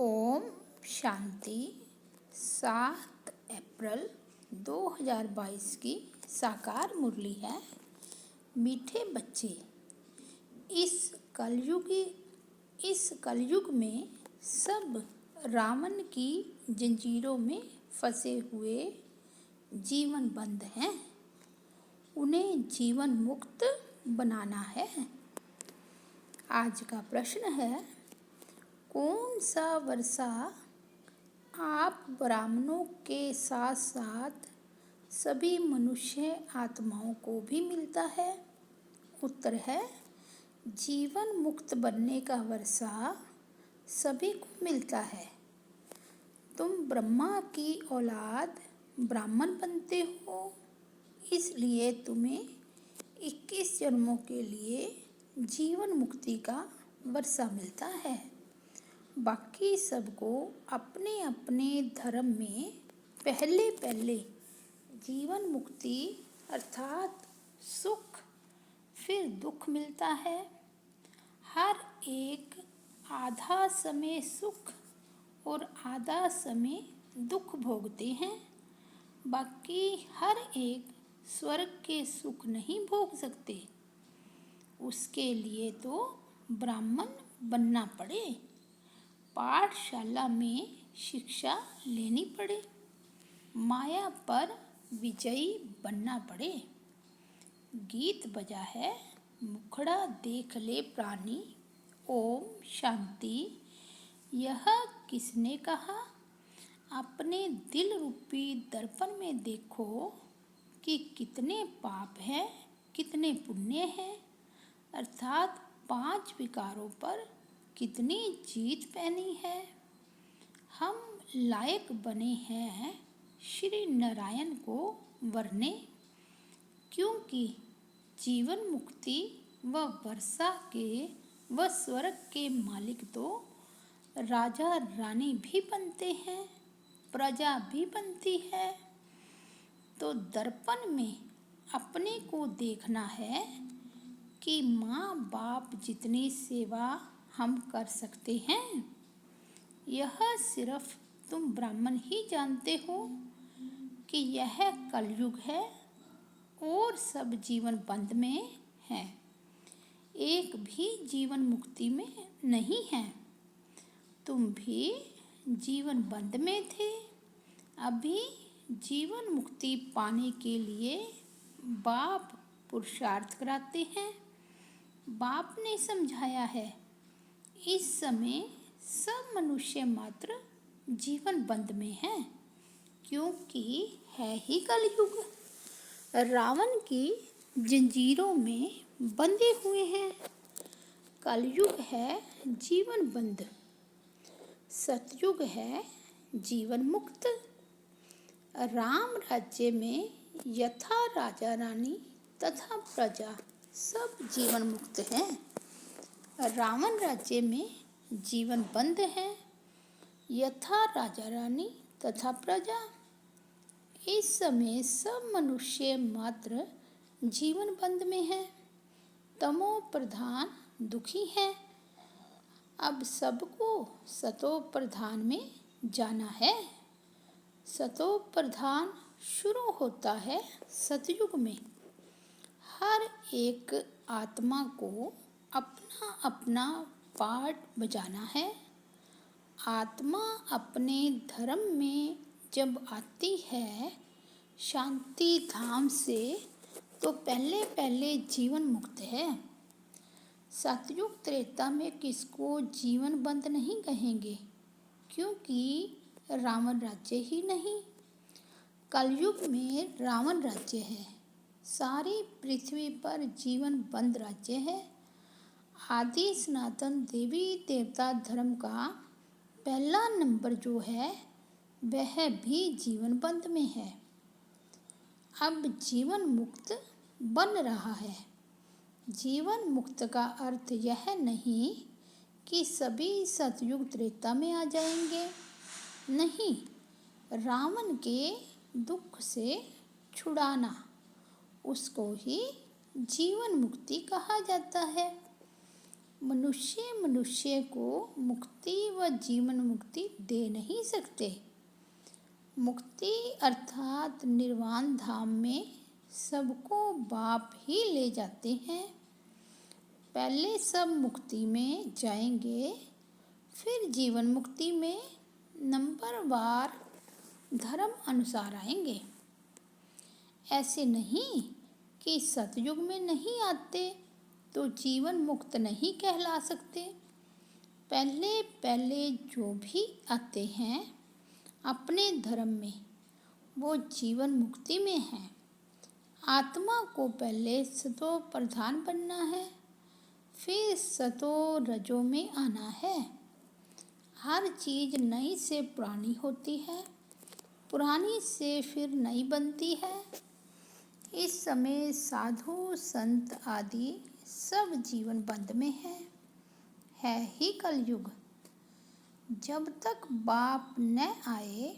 ओम शांति। 7 अप्रैल 2022 की साकार मुरली है। मीठे बच्चे, इस कलयुग में सब रावण की जंजीरों में फंसे हुए जीवन बंद हैं। उन्हें जीवन मुक्त बनाना है। आज का प्रश्न है, कौन सा वर्षा आप ब्राह्मणों के साथ साथ सभी मनुष्य आत्माओं को भी मिलता है? उत्तर है, जीवन मुक्त बनने का वर्षा सभी को मिलता है। तुम ब्रह्मा की औलाद ब्राह्मण बनते हो, इसलिए तुम्हें 21 जन्मों के लिए जीवन मुक्ति का वर्षा मिलता है। बाकी सबको अपने अपने धर्म में पहले जीवन मुक्ति अर्थात सुख फिर दुख मिलता है। हर एक आधा समय सुख और आधा समय दुख भोगते हैं। बाकी हर एक स्वर्ग के सुख नहीं भोग सकते। उसके लिए तो ब्राह्मण बनना पड़े, पाठशाला में शिक्षा लेनी पड़े, माया पर विजयी बनना पड़े। गीत बजा है, मुखड़ा देख ले प्राणी, ओम शांति। यह किसने कहा? अपने दिल रूपी दर्पण में देखो कि कितने पाप हैं, कितने पुण्य हैं, अर्थात 5 विकारों पर कितनी जीत पैनी है। हम लायक बने हैं श्री नारायण को वरने, क्योंकि जीवन मुक्ति व वर्षा के व स्वर्ग के मालिक तो राजा रानी भी बनते हैं, प्रजा भी बनती है। तो दर्पण में अपने को देखना है कि माँ बाप जितनी सेवा हम कर सकते हैं, यह सिर्फ तुम ब्राह्मण ही जानते हो कि यह कलयुग है और सब जीवन बंद में है, एक भी जीवन मुक्ति में नहीं है। तुम भी जीवन बंद में थे। अभी जीवन मुक्ति पाने के लिए बाप पुरुषार्थ कराते हैं। बाप ने समझाया है, इस समय सब मनुष्य मात्र जीवन बंद में हैं, क्योंकि है ही कलयुग। रावण की जंजीरों में बंधे हुए हैं। कलयुग है जीवन बंद, सतयुग है जीवन मुक्त। राम राज्य में यथा राजा रानी तथा प्रजा सब जीवन मुक्त हैं। रावण राज्य में जीवन बंद है, यथा राजा रानी तथा प्रजा। इस समय सब मनुष्य मात्र जीवन बंद में है, तमो प्रधान दुखी है। अब सबको सतो प्रधान में जाना है। सतो प्रधान शुरू होता है सतयुग में। हर एक आत्मा को अपना अपना पार्ट बजाना है। आत्मा अपने धर्म में जब आती है शांति धाम से, तो पहले जीवन मुक्त है। सतयुग त्रेता में किसको जीवन बंद नहीं कहेंगे, क्योंकि रावण राज्य ही नहीं। कलयुग में रावण राज्य है, सारी पृथ्वी पर जीवन बंद राज्य है। आदि सनातन देवी देवता धर्म का पहला नंबर जो है वह भी जीवन बंद में है। अब जीवन मुक्त बन रहा है। जीवन मुक्त का अर्थ यह नहीं कि सभी सतयुग त्रेता में आ जाएंगे, नहीं, रावण के दुख से छुड़ाना, उसको ही जीवन मुक्ति कहा जाता है। मनुष्य मनुष्य को मुक्ति व जीवन मुक्ति दे नहीं सकते। मुक्ति अर्थात निर्वाण धाम में सबको बाप ही ले जाते हैं। पहले सब मुक्ति में जाएंगे, फिर जीवन मुक्ति में नंबरवार धर्म अनुसार आएंगे। ऐसे नहीं कि सतयुग में नहीं आते तो जीवन मुक्त नहीं कहला सकते। पहले पहले जो भी आते हैं अपने धर्म में, वो जीवन मुक्ति में हैं। आत्मा को पहले सतो प्रधान बनना है, फिर सतो रजो में आना है। हर चीज़ नई से पुरानी होती है, पुरानी से फिर नई बनती है। इस समय साधु संत आदि सब जीवन बंद में है ही कलयुग। जब तक बाप न आए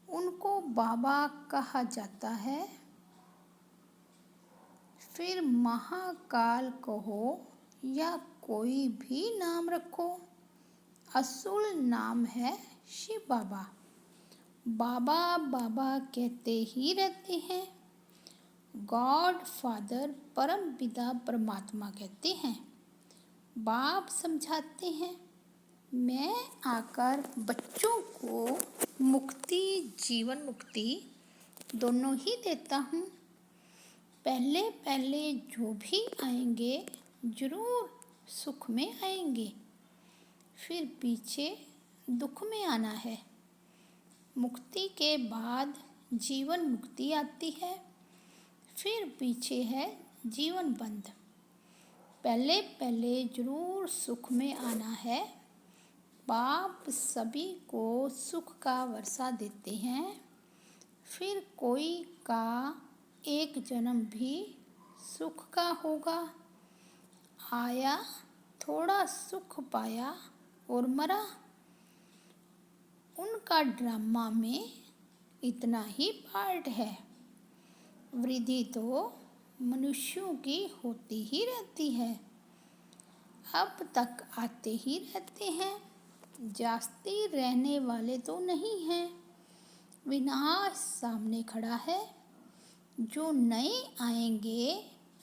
उनको बाबा कहा जाता है। फिर महाकाल कहो या कोई भी नाम रखो, असुल नाम है शिव बाबा। बाबा बाबा कहते ही रहते हैं। गॉड फादर परम पिता परमात्मा कहते हैं। बाप समझाते हैं। मैं आकर बच्चों को मुक्ति जीवन मुक्ति दोनों ही देता हूँ। पहले पहले जो भी आएंगे जरूर सुख में आएंगे, फिर पीछे दुख में आना है। मुक्ति के बाद जीवन मुक्ति आती है, फिर पीछे है जीवन बंद। पहले पहले जरूर सुख में आना है। बाप सभी को सुख का वर्षा देते हैं। फिर कोई का एक जन्म भी सुख का होगा। आया, थोड़ा सुख पाया और मरा। उनका ड्रामा में इतना ही पार्ट है। वृद्धि तो मनुष्यों की होती ही रहती है। अब तक आते ही रहते हैं, जास्ती रहने वाले तो नहीं हैं। विनाश सामने खड़ा है। जो नए आएंगे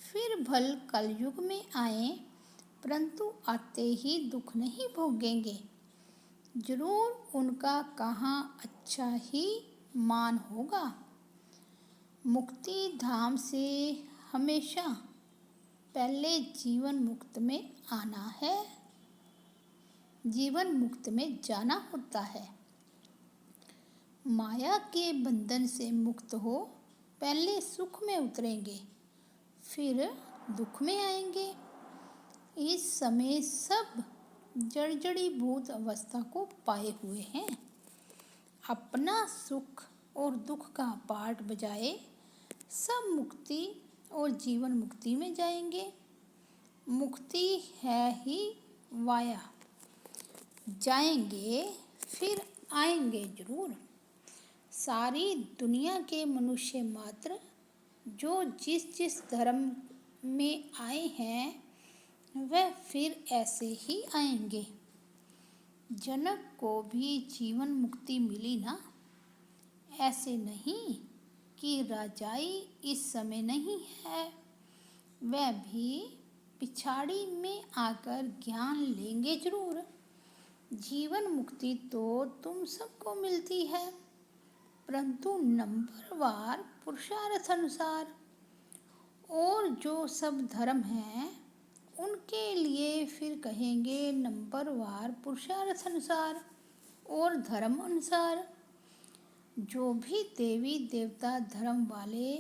फिर भल कलयुग में आए, परंतु आते ही दुख नहीं भोगेंगे। जरूर उनका कहाँ अच्छा ही मान होगा। मुक्ति धाम से हमेशा पहले जीवन मुक्त में आना है, जीवन मुक्त में जाना होता है। माया के बंधन से मुक्त हो पहले सुख में उतरेंगे, फिर दुख में आएंगे। इस समय सब जड़जड़ी भूत अवस्था को पाए हुए हैं। अपना सुख और दुख का पाठ बजाए सब मुक्ति और जीवन मुक्ति में जाएंगे। मुक्ति है ही वाया, जाएंगे फिर आएंगे जरूर। सारी दुनिया के मनुष्य मात्र जो जिस जिस धर्म में आए हैं वह फिर ऐसे ही आएंगे। जनक को भी जीवन मुक्ति मिली ना। ऐसे नहीं कि राजाई इस समय नहीं है, वह भी पिछाड़ी में आकर ज्ञान लेंगे जरूर। जीवन मुक्ति तो तुम सबको मिलती है, परंतु नंबरवार पुरुषार्थ अनुसार। और जो सब धर्म हैं उनके लिए फिर कहेंगे नंबरवार पुरुषार्थ अनुसार और धर्म अनुसार। जो भी देवी देवता धर्म वाले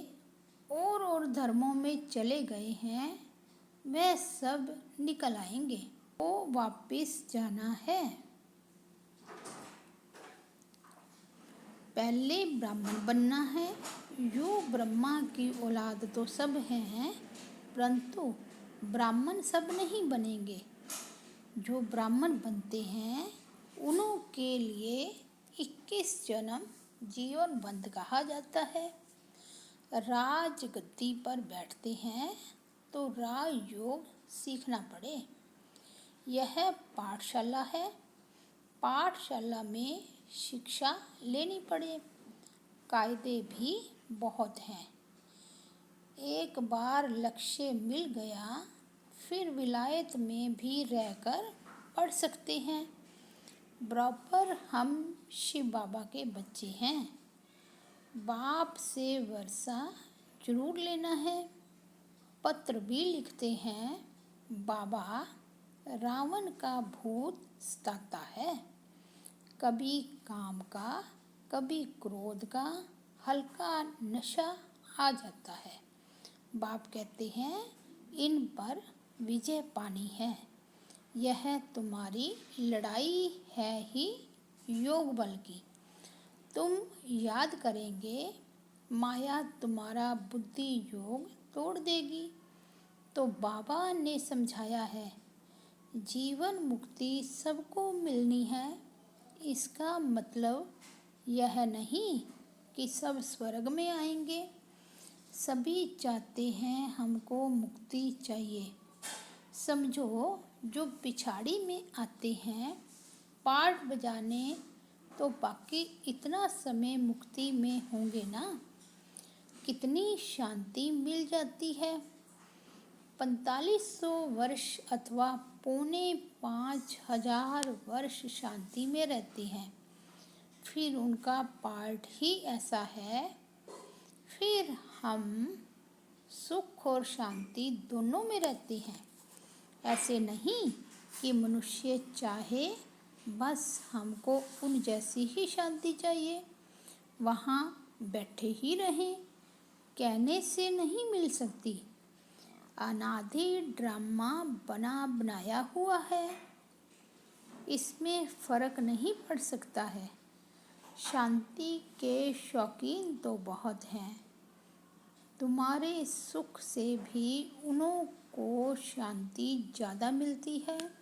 और धर्मों में चले गए हैं वह सब निकल आएंगे। वो वापस जाना है। पहले ब्राह्मण बनना है। यो ब्रह्मा की औलाद तो सब हैं, परंतु ब्राह्मण सब नहीं बनेंगे। जो ब्राह्मण बनते हैं उन्हों के लिए 21 जन्म जीवन बंद कहा जाता है। राज गद्दी पर बैठते हैं तो राज योग सीखना पड़े। यह पाठशाला है। पाठशाला में शिक्षा लेनी पड़े, कायदे भी बहुत हैं। एक बार लक्ष्य मिल गया, फिर विलायत में भी रहकर पढ़ सकते हैं। बराबर हम शिव बाबा के बच्चे हैं। बाप से वर्षा जरूर लेना है। पत्र भी लिखते हैं, बाबा रावण का भूत सताता है। कभी काम का, कभी क्रोध का हल्का नशा आ जाता है। बाप कहते हैं, इन पर विजय पानी है। यह तुम्हारी लड़ाई है ही योग बल की। तुम याद करेंगे, माया तुम्हारा बुद्धि योग तोड़ देगी। तो बाबा ने समझाया है, जीवन मुक्ति सबको मिलनी है। इसका मतलब यह नहीं कि सब स्वर्ग में आएंगे। सभी चाहते हैं हमको मुक्ति चाहिए। समझो, जो पिछाड़ी में आते हैं पाठ बजाने, तो बाकी इतना समय मुक्ति में होंगे ना। कितनी शांति मिल जाती है। 4500 वर्ष अथवा 4500 वर्ष शांति में रहते हैं। फिर उनका पाठ ही ऐसा है। फिर हम सुख और शांति दोनों में रहते हैं। ऐसे नहीं कि मनुष्य चाहे बस हमको उन जैसी ही शांति चाहिए, वहाँ बैठे ही रहें। कहने से नहीं मिल सकती। अनादि ड्रामा बना बनाया हुआ है। इसमें फर्क नहीं पड़ सकता है। शांति के शौकीन तो बहुत हैं। तुम्हारे सुख से भी उन्हों को शांति ज़्यादा मिलती है।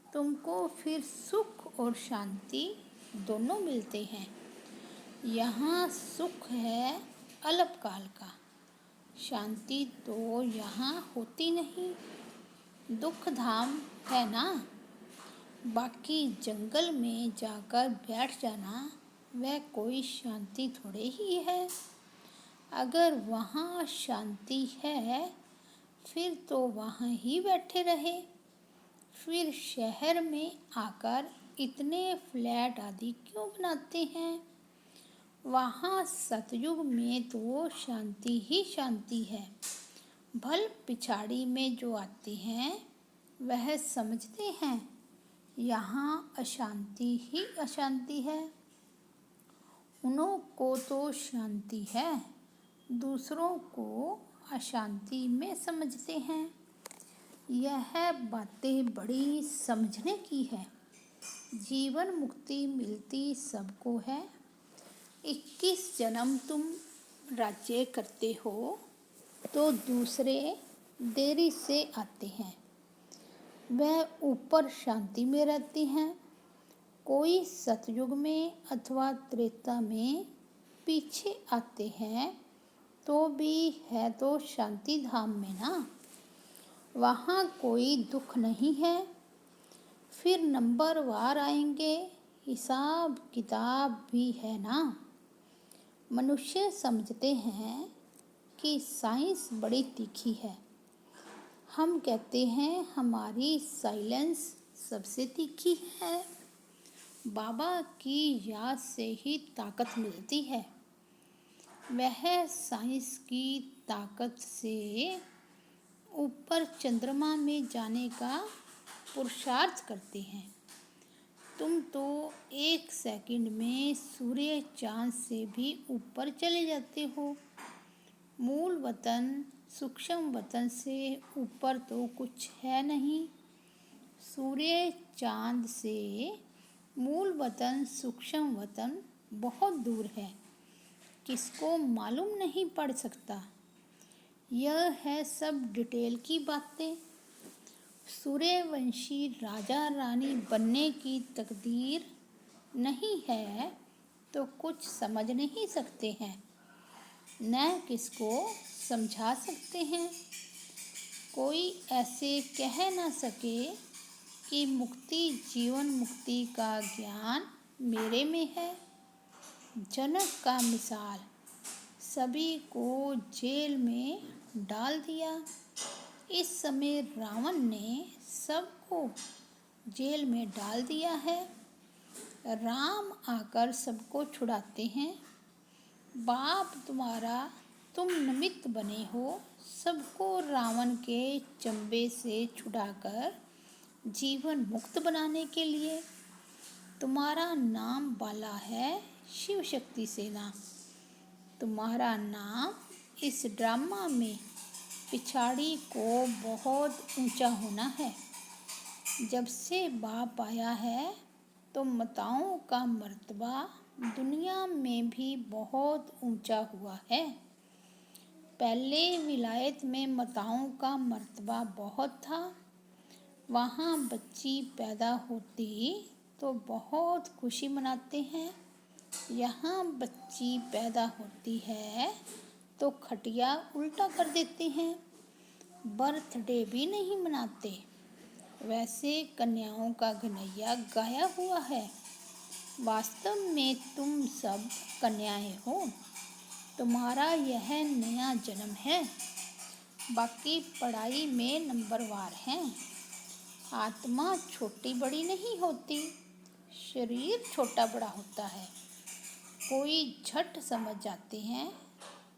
तुमको फिर सुख और शांति दोनों मिलते हैं। यहाँ सुख है अल्पकाल का, शांति तो यहाँ होती नहीं। दुख धाम है ना। बाकी जंगल में जाकर बैठ जाना, वह कोई शांति थोड़े ही है। अगर वहाँ शांति है, फिर तो वहाँ ही बैठे रहे। फिर शहर में आकर इतने फ्लैट आदि क्यों बनाते हैं। वहाँ सतयुग में तो शांति ही शांति है। भल पिछाड़ी में जो आते हैं, वह समझते हैं यहाँ अशांति ही अशांति है। उन्हों को तो शांति है, दूसरों को अशांति में समझते हैं। यह बातें बड़ी समझने की है। जीवन मुक्ति मिलती सबको है। 21 जन्म तुम राज्य करते हो, तो दूसरे देरी से आते हैं। वह ऊपर शांति में रहते हैं। कोई सतयुग में अथवा त्रेता में पीछे आते हैं, तो भी है तो शांति धाम में ना। वहाँ कोई दुख नहीं है। फिर नंबरवार आएंगे, हिसाब किताब भी है ना। मनुष्य समझते हैं कि साइंस बड़ी तीखी है। हम कहते हैं हमारी साइलेंस सबसे तीखी है। बाबा की याद से ही ताकत मिलती है। वह साइंस की ताकत से ऊपर चंद्रमा में जाने का पुरुषार्थ करते हैं। तुम तो 1 सेकंड में सूर्य चांद से भी ऊपर चले जाते हो। मूल वतन सूक्ष्म वतन से ऊपर तो कुछ है नहीं। सूर्य चांद से मूल वतन सूक्ष्म वतन बहुत दूर है। किसको मालूम नहीं पड़ सकता। यह है सब डिटेल की बातें। सूर्यवंशी राजा रानी बनने की तकदीर नहीं है, तो कुछ समझ नहीं सकते हैं, न किसको समझा सकते हैं। कोई ऐसे कह ना सके कि मुक्ति जीवन मुक्ति का ज्ञान मेरे में है। जनक का मिसाल सभी को जेल में डाल दिया। इस समय रावण ने सबको जेल में डाल दिया है। राम आकर सबको छुड़ाते हैं। बाप तुम्हारा तुम निमित्त बने हो सबको रावण के चंबे से छुड़ाकर जीवन मुक्त बनाने के लिए। तुम्हारा नाम बाला है शिव शक्ति सेना। तुम्हारा नाम इस ड्रामा में पिछाड़ी को बहुत ऊंचा होना है। जब से बाप आया है तो माताओं का मर्तबा दुनिया में भी बहुत ऊंचा हुआ है। पहले विलायत में माताओं का मर्तबा बहुत था। वहाँ बच्ची पैदा होती तो बहुत खुशी मनाते हैं। यहाँ बच्ची पैदा होती है तो खटिया उल्टा कर देते हैं। बर्थडे भी नहीं मनाते। वैसे कन्याओं का घनैया गाया हुआ है। वास्तव में तुम सब कन्याएं हो। तुम्हारा यह नया जन्म है। बाकी पढ़ाई में नंबरवार हैं। आत्मा छोटी बड़ी नहीं होती, शरीर छोटा बड़ा होता है। कोई झट समझ जाते हैं।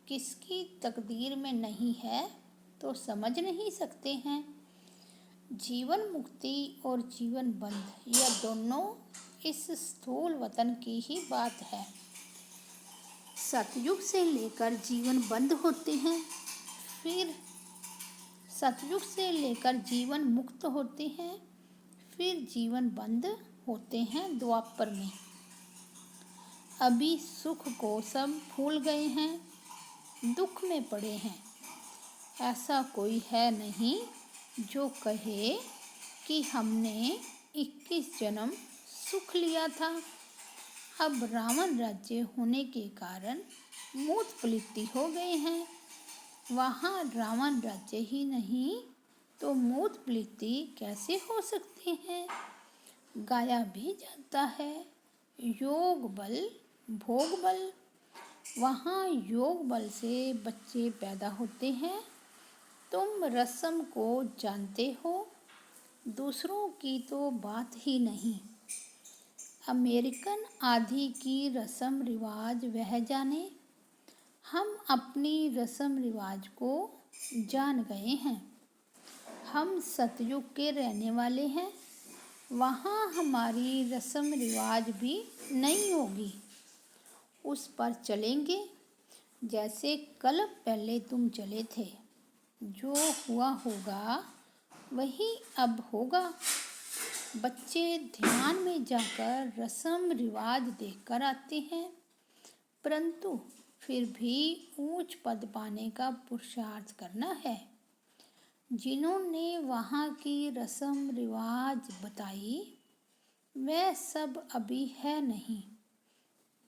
किसकी तकदीर में नहीं है तो समझ नहीं सकते हैं। जीवन मुक्ति और जीवन बंध यह दोनों इस स्थूल वतन की ही बात है। सतयुग से लेकर जीवन बंद होते हैं, फिर सतयुग से लेकर जीवन मुक्त होते हैं, फिर जीवन बंद होते हैं द्वापर में। अभी सुख को सब भूल गए हैं, दुख में पड़े हैं। ऐसा कोई है नहीं जो कहे कि हमने 21 जन्म सुख लिया था। अब रावण राज्य होने के कारण मूत पलित्ती हो गए हैं। वहाँ रावण राज्य ही नहीं तो मूत पलित्ती कैसे हो सकते हैं। गाया भी जाता है योग बल भोग बल। वहाँ योग बल से बच्चे पैदा होते हैं। तुम रस्म को जानते हो, दूसरों की तो बात ही नहीं। अमेरिकन आदि की रस्म रिवाज वह जाने, हम अपनी रस्म रिवाज को जान गए हैं। हम सतयुग के रहने वाले हैं। वहाँ हमारी रस्म रिवाज भी नहीं होगी, उस पर चलेंगे जैसे कल पहले तुम चले थे। जो हुआ होगा वही अब होगा। बच्चे ध्यान में जाकर रस्म रिवाज देखकर आते हैं, परंतु फिर भी ऊंच पद पाने का पुरुषार्थ करना है। जिन्होंने वहाँ की रस्म रिवाज बताई वह सब अभी है नहीं,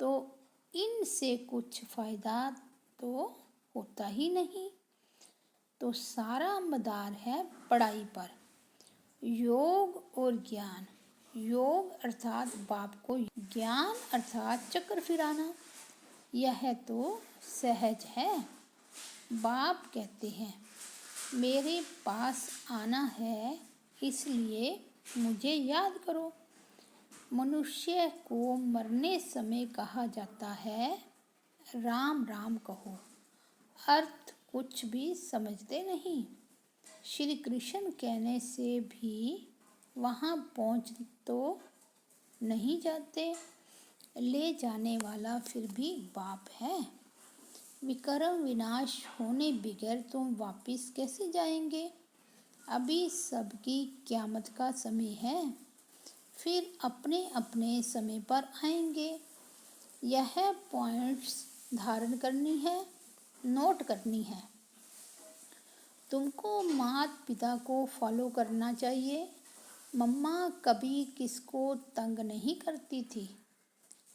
तो इनसे कुछ फ़ायदा तो होता ही नहीं। तो सारा मदार है पढ़ाई पर। योग और ज्ञान। योग अर्थात बाप को, ज्ञान अर्थात चक्र फिराना। यह तो सहज है। बाप कहते हैं मेरे पास आना है इसलिए मुझे याद करो। मनुष्य को मरने समय कहा जाता है राम राम कहो। अर्थ कुछ भी समझते नहीं। श्री कृष्ण कहने से भी वहाँ पहुँच तो नहीं जाते। ले जाने वाला फिर भी बाप है। विकर्म विनाश होने बगैर तुम वापिस कैसे जाएंगे। अभी सबकी क़यामत का समय है, फिर अपने अपने समय पर आएंगे। यह पॉइंट्स धारण करनी है, नोट करनी है। तुमको माता पिता को फॉलो करना चाहिए। मम्मा कभी किसको तंग नहीं करती थी।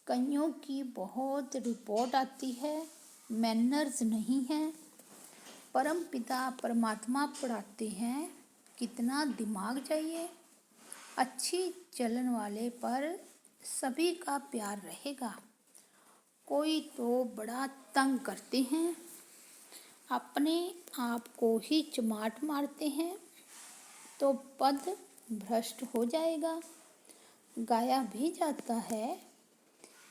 कईयों की बहुत रिपोर्ट आती है, मैनर्स नहीं है। परम पिता परमात्मा पढ़ाते हैं, कितना दिमाग चाहिए। अच्छी चलन वाले पर सभी का प्यार रहेगा। कोई तो बड़ा तंग करते हैं, अपने आप को ही चमाट मारते हैं, तो पद भ्रष्ट हो जाएगा। गाया भी जाता है,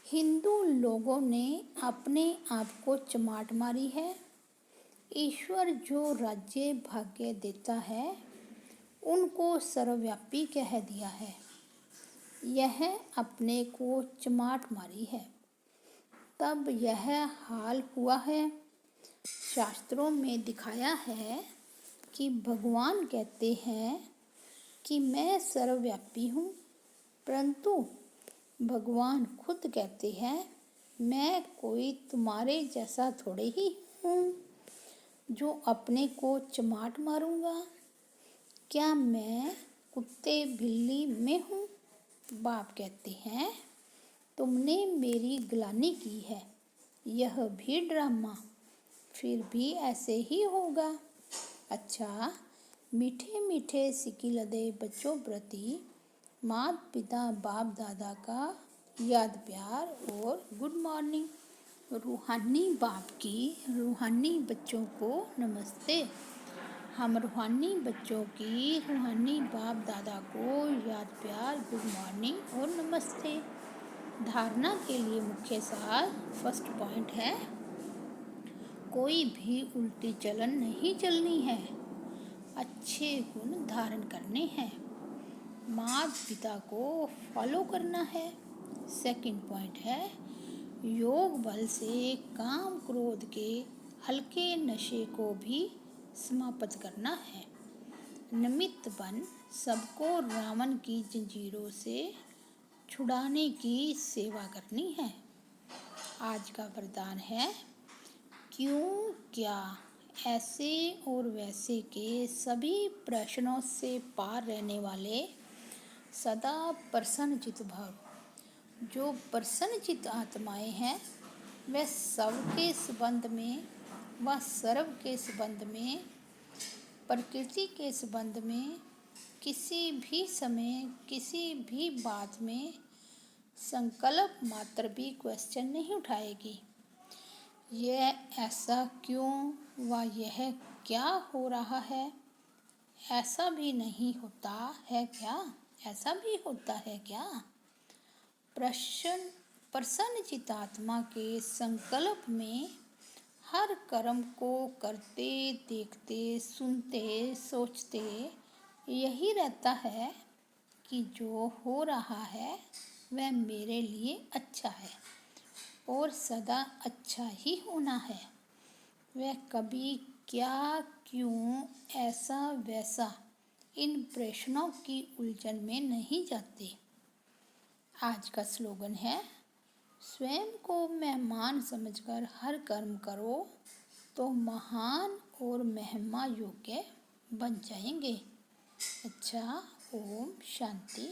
हिंदू लोगों ने अपने आप को चमाट मारी है। ईश्वर जो राज्य भाग्य देता है, उनको सर्वव्यापी कह दिया है। यह अपने को चमाट मारी है, तब यह हाल हुआ है। शास्त्रों में दिखाया है कि भगवान कहते हैं कि मैं सर्वव्यापी हूँ, परंतु भगवान खुद कहते हैं मैं कोई तुम्हारे जैसा थोड़े ही हूँ जो अपने को चमाट मारूंगा। क्या मैं कुत्ते बिल्ली में हूँ? बाप कहते हैं तुमने मेरी गिलानी की है, यह भी ड्रामा, फिर भी ऐसे ही होगा। अच्छा, मीठे मीठे सिकिलदे बच्चों प्रति माता पिता बाप दादा का याद प्यार और गुड मॉर्निंग। रूहानी बाप की रूहानी बच्चों को नमस्ते। हम रूहानी बच्चों की रूहानी बाप दादा को याद प्यार गुड मॉर्निंग और नमस्ते। धारणा के लिए मुख्य सार फर्स्ट पॉइंट है, कोई भी उल्टी चलन नहीं चलनी है, अच्छे गुण धारण करने हैं, माता पिता को फॉलो करना है। सेकंड पॉइंट है, योग बल से काम क्रोध के हल्के नशे को भी समाप्त करना है। निमित्त बन सबको रावण की जंजीरों से छुड़ाने की सेवा करनी है। आज का वरदान है, क्यों क्या ऐसे और वैसे के सभी प्रश्नों से पार रहने वाले सदा प्रसन्नचित भाव। जो प्रसन्नचित आत्माएं हैं वह सबके संबंध में, वह सर्व के संबंध में, प्रकृति के संबंध में, किसी भी समय किसी भी बात में संकल्प मात्र भी क्वेश्चन नहीं उठाएगी। यह ऐसा क्यों व यह क्या हो रहा है, ऐसा भी नहीं होता है क्या, ऐसा भी होता है क्या। प्रसन्न चित्तात्मा के संकल्प में हर कर्म को करते देखते सुनते सोचते यही रहता है कि जो हो रहा है वह मेरे लिए अच्छा है और सदा अच्छा ही होना है। वह कभी क्या क्यों ऐसा वैसा इन प्रश्नों की उलझन में नहीं जाते। आज का स्लोगन है, स्वयं को मेहमान समझकर हर कर्म करो तो महान और महिमा योग्य बन जाएंगे। अच्छा, ओम शांति।